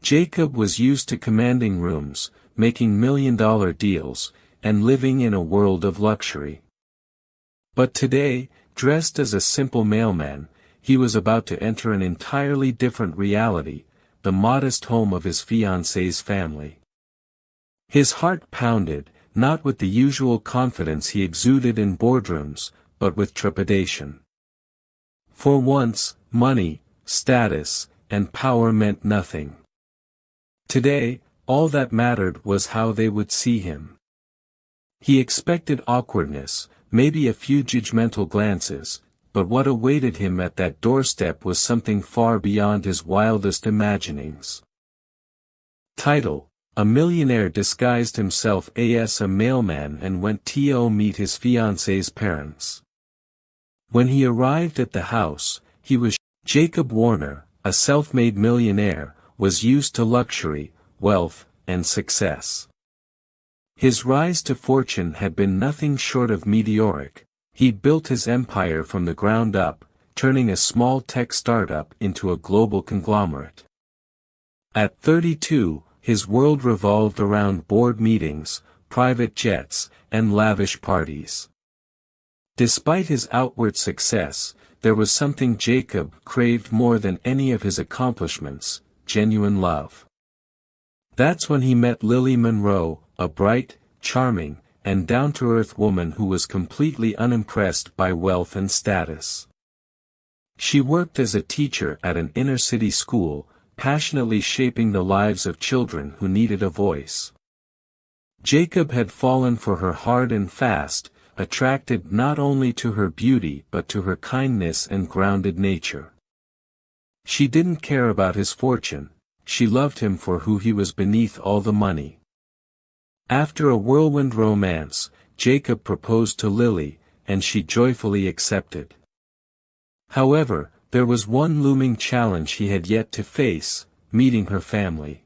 Jacob was used to commanding rooms, making million-dollar deals, and living in a world of luxury. But today, dressed as a simple mailman, he was about to enter an entirely different reality, the modest home of his fiancée's family. His heart pounded, not with the usual confidence he exuded in boardrooms, but with trepidation. For once, money, status, and power meant nothing. Today, all that mattered was how they would see him. He expected awkwardness, maybe a few judgmental glances, but what awaited him at that doorstep was something far beyond his wildest imaginings. Title: A millionaire disguised himself as a mailman and went to meet his fiancée's parents. When he arrived at the house, he was Jacob Warner, a self-made millionaire, was used to luxury, wealth, and success. His rise to fortune had been nothing short of meteoric. He'd built his empire from the ground up, turning a small tech startup into a global conglomerate. At 32, his world revolved around board meetings, private jets, and lavish parties. Despite his outward success, there was something Jacob craved more than any of his accomplishments: genuine love. That's when he met Lily Monroe, a bright, charming, and down-to-earth woman who was completely unimpressed by wealth and status. She worked as a teacher at an inner-city school, passionately shaping the lives of children who needed a voice. Jacob had fallen for her hard and fast, attracted not only to her beauty but to her kindness and grounded nature. She didn't care about his fortune, she loved him for who he was beneath all the money. After a whirlwind romance, Jacob proposed to Lily, and she joyfully accepted. However, there was one looming challenge he had yet to face: meeting her family.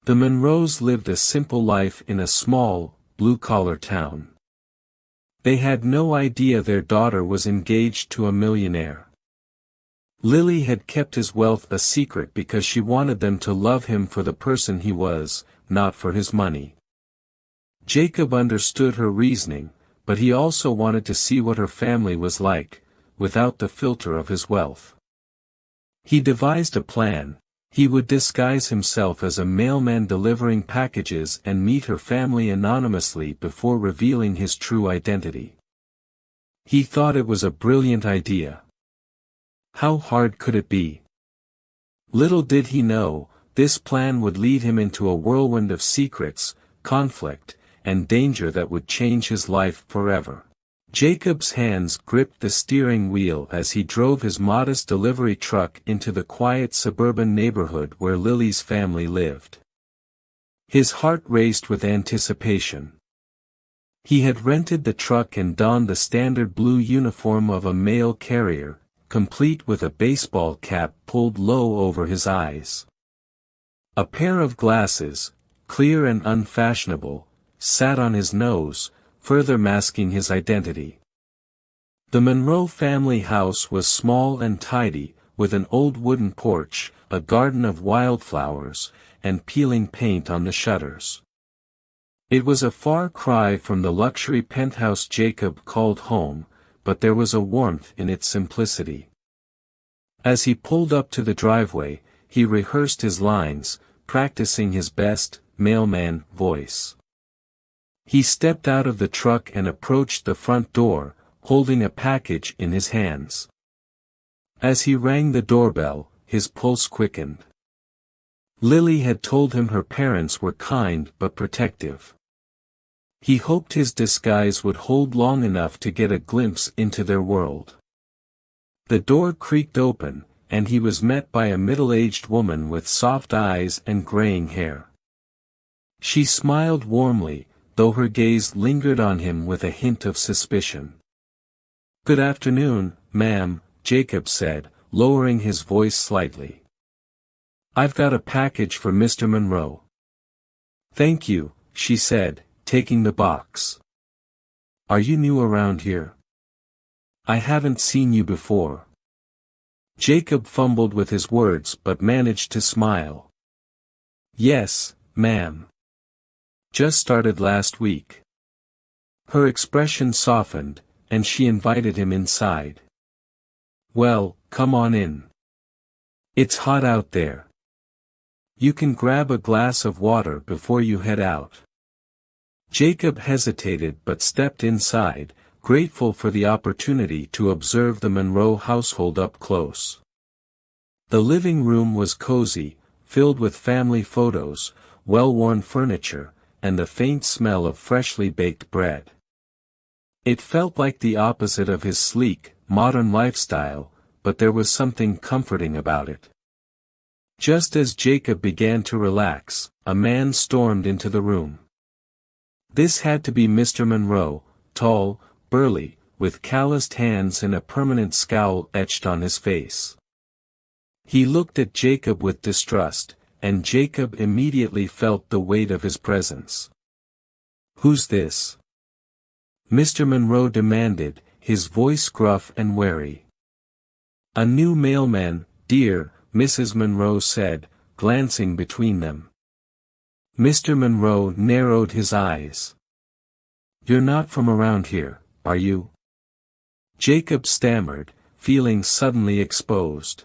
The Monroes lived a simple life in a small, blue-collar town. They had no idea their daughter was engaged to a millionaire. Lily had kept his wealth a secret because she wanted them to love him for the person he was, not for his money. Jacob understood her reasoning, but he also wanted to see what her family was like, without the filter of his wealth. He devised a plan: he would disguise himself as a mailman delivering packages and meet her family anonymously before revealing his true identity. He thought it was a brilliant idea. How hard could it be? Little did he know, this plan would lead him into a whirlwind of secrets, conflict, and danger that would change his life forever. Jacob's hands gripped the steering wheel as he drove his modest delivery truck into the quiet suburban neighborhood where Lily's family lived. His heart raced with anticipation. He had rented the truck and donned the standard blue uniform of a mail carrier, complete with a baseball cap pulled low over his eyes. A pair of glasses, clear and unfashionable, sat on his nose, further masking his identity. The Monroe family house was small and tidy, with an old wooden porch, a garden of wildflowers, and peeling paint on the shutters. It was a far cry from the luxury penthouse Jacob called home, but there was a warmth in its simplicity. As he pulled up to the driveway, he rehearsed his lines, practicing his best mailman voice. He stepped out of the truck and approached the front door, holding a package in his hands. As he rang the doorbell, his pulse quickened. Lily had told him her parents were kind but protective. He hoped his disguise would hold long enough to get a glimpse into their world. The door creaked open, and he was met by a middle-aged woman with soft eyes and graying hair. She smiled warmly, though her gaze lingered on him with a hint of suspicion. "Good afternoon, ma'am," Jacob said, lowering his voice slightly. "I've got a package for Mr. Monroe." "Thank you," she said, taking the box. "Are you new around here? I haven't seen you before." Jacob fumbled with his words but managed to smile. Yes, ma'am. Just started last week. Her expression softened, and she invited him inside. Well, come on in. It's hot out there. You can grab a glass of water before you head out. Jacob hesitated but stepped inside, grateful for the opportunity to observe the Monroe household up close. The living room was cozy, filled with family photos, well-worn furniture, and the faint smell of freshly baked bread. It felt like the opposite of his sleek, modern lifestyle, but there was something comforting about it. Just as Jacob began to relax, a man stormed into the room. This had to be Mr. Monroe, tall, burly, with calloused hands and a permanent scowl etched on his face. He looked at Jacob with distrust, and Jacob immediately felt the weight of his presence. "Who's this?" Mr. Monroe demanded, his voice gruff and wary. "A new mailman, dear," Mrs. Monroe said, glancing between them. Mr. Monroe narrowed his eyes. "You're not from around here, are you?" Jacob stammered, feeling suddenly exposed.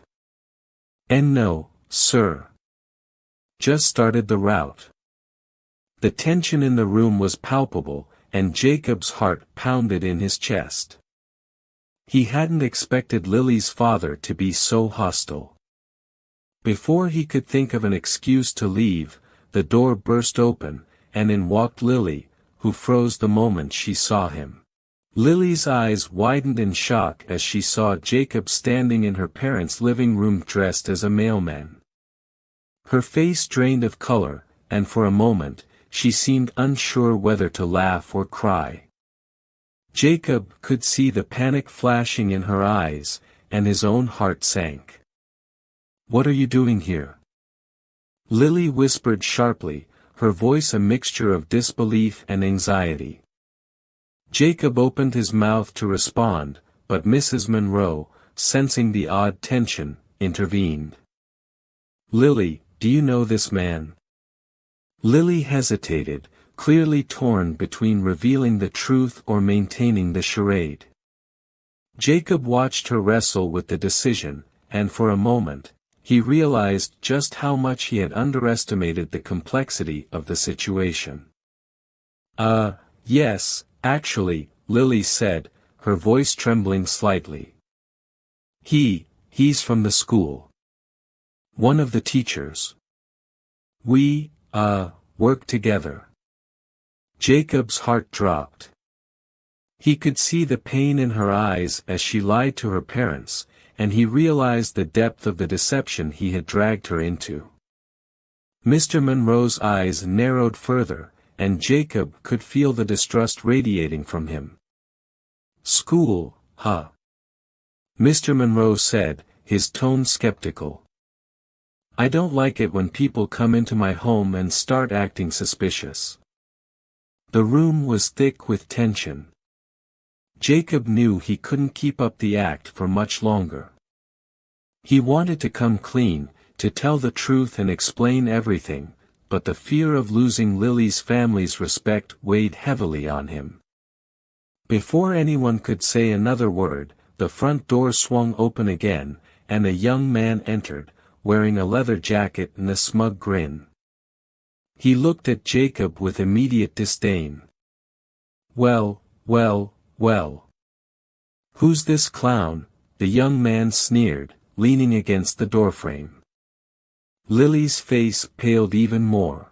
"And no, sir. Just started the route." The tension in the room was palpable, and Jacob's heart pounded in his chest. He hadn't expected Lily's father to be so hostile. Before he could think of an excuse to leave, the door burst open, and in walked Lily, who froze the moment she saw him. Lily's eyes widened in shock as she saw Jacob standing in her parents' living room dressed as a mailman. Her face drained of color, and for a moment, she seemed unsure whether to laugh or cry. Jacob could see the panic flashing in her eyes, and his own heart sank. "What are you doing here?" Lily whispered sharply, her voice a mixture of disbelief and anxiety. Jacob opened his mouth to respond, but Mrs. Monroe, sensing the odd tension, intervened. "Lily, do you know this man?" Lily hesitated, clearly torn between revealing the truth or maintaining the charade. Jacob watched her wrestle with the decision, and for a moment, he realized just how much he had underestimated the complexity of the situation. Yes, actually," Lily said, her voice trembling slightly. He's from the school. One of the teachers. We, work together." Jacob's heart dropped. He could see the pain in her eyes as she lied to her parents, and he realized the depth of the deception he had dragged her into. Mr. Monroe's eyes narrowed further, and Jacob could feel the distrust radiating from him. "School, huh?" Mr. Monroe said, his tone skeptical. "I don't like it when people come into my home and start acting suspicious." The room was thick with tension. Jacob knew he couldn't keep up the act for much longer. He wanted to come clean, to tell the truth and explain everything, but the fear of losing Lily's family's respect weighed heavily on him. Before anyone could say another word, the front door swung open again, and a young man entered, wearing a leather jacket and a smug grin. He looked at Jacob with immediate disdain. Well. Who's this clown?" the young man sneered, leaning against the doorframe. Lily's face paled even more.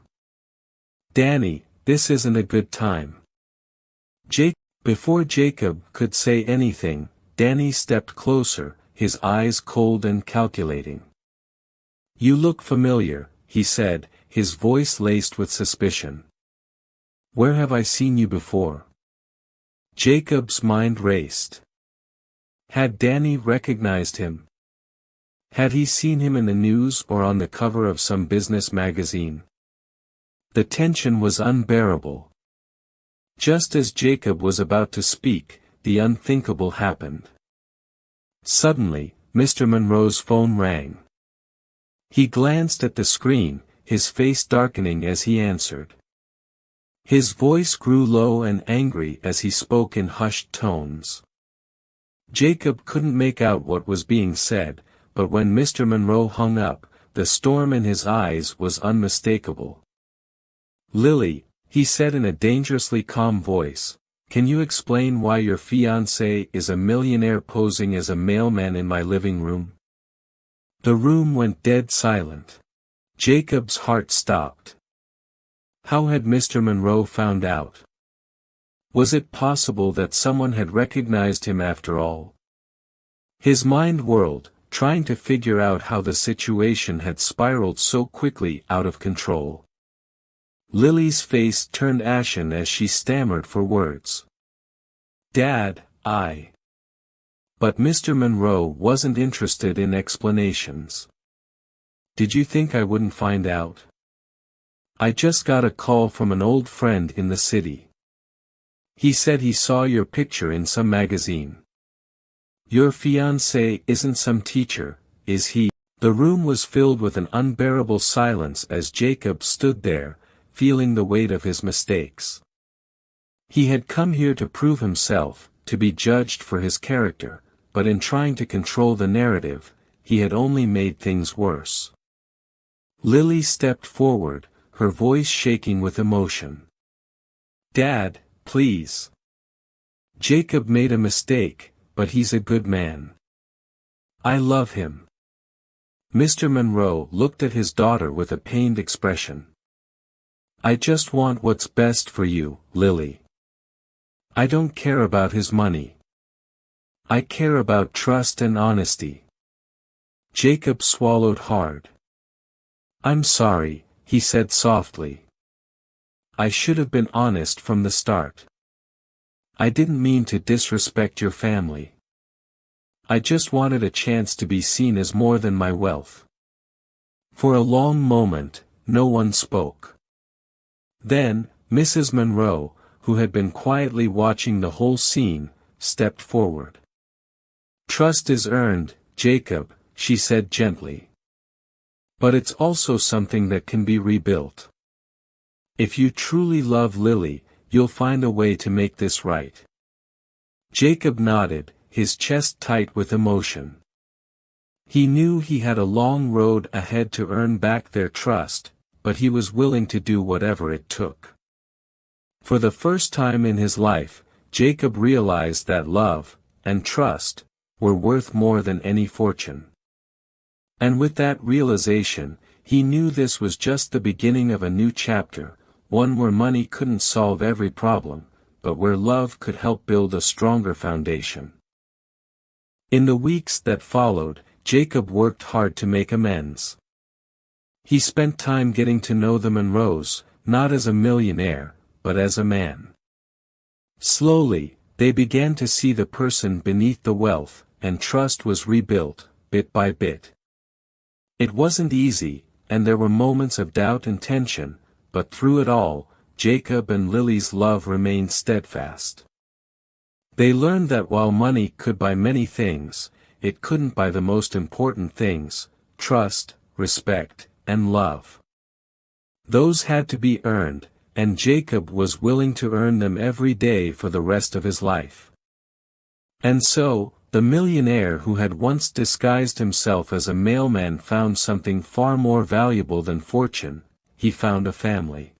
"Danny, this isn't a good time." Before Jacob could say anything, Danny stepped closer, his eyes cold and calculating. "You look familiar," he said, his voice laced with suspicion. "Where have I seen you before?" Jacob's mind raced. Had Danny recognized him? Had he seen him in the news or on the cover of some business magazine? The tension was unbearable. Just as Jacob was about to speak, the unthinkable happened. Suddenly, Mr. Monroe's phone rang. He glanced at the screen, his face darkening as he answered. His voice grew low and angry as he spoke in hushed tones. Jacob couldn't make out what was being said, but when Mr. Monroe hung up, the storm in his eyes was unmistakable. "Lily," he said in a dangerously calm voice, "can you explain why your fiancé is a millionaire posing as a mailman in my living room?" The room went dead silent. Jacob's heart stopped. How had Mr. Monroe found out? Was it possible that someone had recognized him after all? His mind whirled, trying to figure out how the situation had spiraled so quickly out of control. Lily's face turned ashen as she stammered for words. "Dad, I..." But Mr. Monroe wasn't interested in explanations. "Did you think I wouldn't find out? I just got a call from an old friend in the city. He said he saw your picture in some magazine. Your fiancé isn't some teacher, is he?" The room was filled with an unbearable silence as Jacob stood there, feeling the weight of his mistakes. He had come here to prove himself, to be judged for his character, but in trying to control the narrative, he had only made things worse. Lily stepped forward, her voice shaking with emotion. "Dad, please. Jacob made a mistake, but he's a good man. I love him." Mr. Monroe looked at his daughter with a pained expression. "I just want what's best for you, Lily. I don't care about his money. I care about trust and honesty." Jacob swallowed hard. "I'm sorry," he said softly. "I should have been honest from the start. I didn't mean to disrespect your family. I just wanted a chance to be seen as more than my wealth." For a long moment, no one spoke. Then, Mrs. Monroe, who had been quietly watching the whole scene, stepped forward. "Trust is earned, Jacob," she said gently. "But it's also something that can be rebuilt. If you truly love Lily, you'll find a way to make this right." Jacob nodded, his chest tight with emotion. He knew he had a long road ahead to earn back their trust, but he was willing to do whatever it took. For the first time in his life, Jacob realized that love, and trust, were worth more than any fortune. And with that realization, he knew this was just the beginning of a new chapter, one where money couldn't solve every problem, but where love could help build a stronger foundation. In the weeks that followed, Jacob worked hard to make amends. He spent time getting to know the Monroes, not as a millionaire, but as a man. Slowly, they began to see the person beneath the wealth, and trust was rebuilt, bit by bit. It wasn't easy, and there were moments of doubt and tension, but through it all, Jacob and Lily's love remained steadfast. They learned that while money could buy many things, it couldn't buy the most important things: trust, respect, and love. Those had to be earned, and Jacob was willing to earn them every day for the rest of his life. And so, the millionaire who had once disguised himself as a mailman found something far more valuable than fortune: he found a family.